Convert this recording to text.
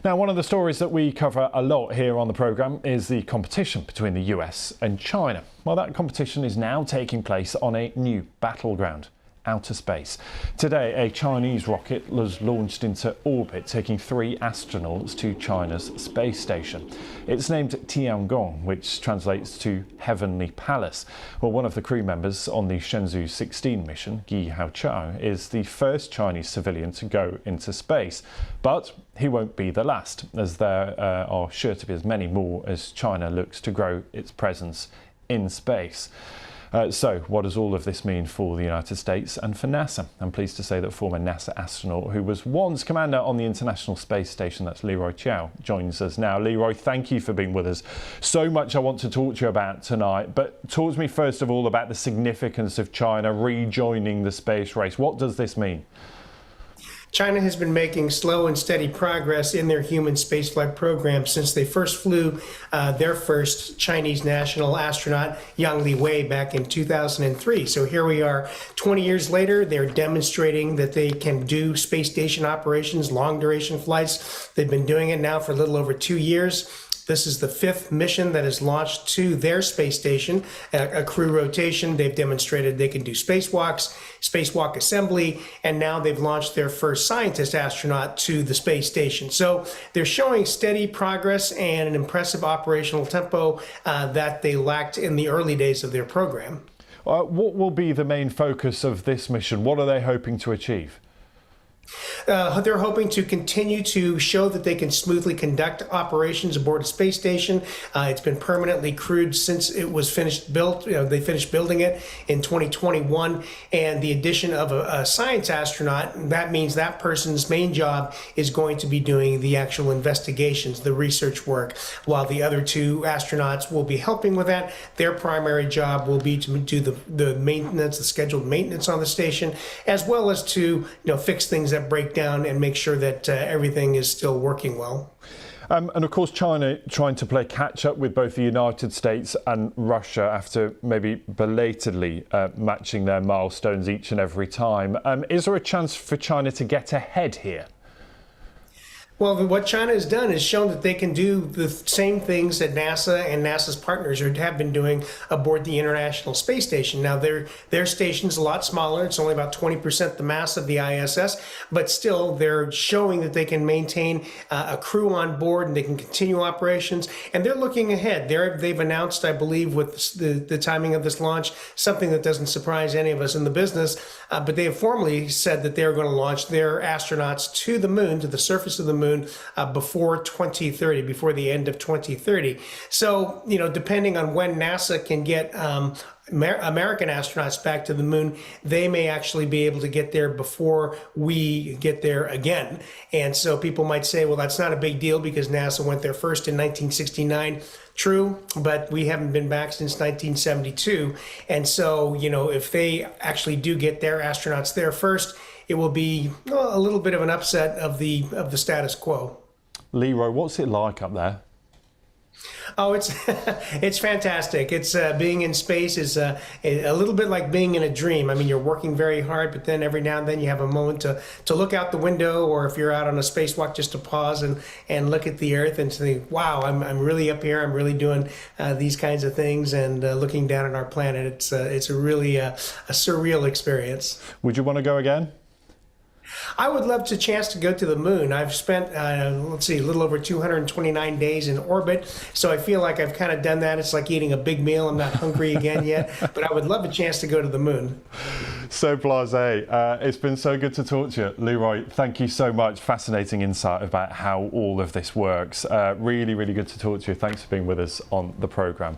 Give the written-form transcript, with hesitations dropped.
Now, one of the stories that we cover a lot here on the programme is the competition between the US and China. Well, that competition is now taking place on a new battleground, outer space. Today, a Chinese rocket was launched into orbit, taking 3 astronauts to China's space station. It's named Tiangong, which translates to Heavenly Palace. Well, one of the crew members on the Shenzhou 16 mission, Gi Haochao, is the first Chinese civilian to go into space. But he won't be the last, as there are sure to be as many more as China looks to grow its presence in space. So what does all of this mean for the United States and for NASA? I'm pleased to say that former NASA astronaut who was once commander on the International Space Station, that's Leroy Chiao, joins us now. Leroy, thank you for being with us. So much I want to talk to you about tonight, but talk to me first of all about the significance of China rejoining the space race. What does this mean? China has been making slow and steady progress in their human spaceflight program since they first flew their first Chinese national astronaut, Yang Liwei, back in 2003. So here we are 20 years later. They're demonstrating that they can do space station operations, long duration flights. They've been doing it now for a little over 2 years. This is the 5th mission that is launched to their space station, a crew rotation. They've demonstrated they can do spacewalks, spacewalk assembly, and now they've launched their first scientist astronaut to the space station. So they're showing steady progress and an impressive operational tempo that they lacked in the early days of their program. What will be the main focus of this mission? What are they hoping to achieve? They're hoping to continue to show that they can smoothly conduct operations aboard a space station. It's been permanently crewed since it was finished built. They finished building it in 2021, and the addition of a science astronaut, that means that person's main job is going to be doing the actual investigations, the research work, while the other 2 astronauts will be helping with that. Their primary job will be to do the maintenance, the scheduled maintenance on the station, as well as to fix things that break down and make sure that everything is still working well. And of course, China trying to play catch up with both the United States and Russia after maybe belatedly matching their milestones each and every time. Is there a chance for China to get ahead here? Well, what China has done is shown that they can do the same things that NASA and NASA's partners have been doing aboard the International Space Station. Now, their station's a lot smaller. It's only about 20% the mass of the ISS, but still they're showing that they can maintain a crew on board and they can continue operations. And they're looking ahead. They've announced, I believe, with the timing of this launch, something that doesn't surprise any of us in the business, but they have formally said that they're going to launch their astronauts to the moon, to the surface of the moon, before 2030, before the end of 2030. So, depending on when NASA can get American astronauts back to the moon, they may actually be able to get there before we get there again. And so people might say, well, that's not a big deal because NASA went there first in 1969. True, but we haven't been back since 1972. And so, if they actually do get their astronauts there first, it will be a little bit of an upset of the status quo. Leroy, what's it like up there? Oh, it's it's fantastic. It's being in space is a little bit like being in a dream. I mean, you're working very hard, but then every now and then you have a moment to look out the window, or if you're out on a spacewalk, just to pause and look at the Earth and think, wow, I'm really up here. I'm really doing these kinds of things, and looking down at our planet. It's a really a surreal experience. Would you want to go again? I would love a chance to go to the moon. I've spent, a little over 229 days in orbit, so I feel like I've kind of done that. It's like eating a big meal. I'm not hungry again yet, but I would love a chance to go to the moon. So blasé. It's been so good to talk to you. Leroy, thank you so much. Fascinating insight about how all of this works. Really, really good to talk to you. Thanks for being with us on the programme.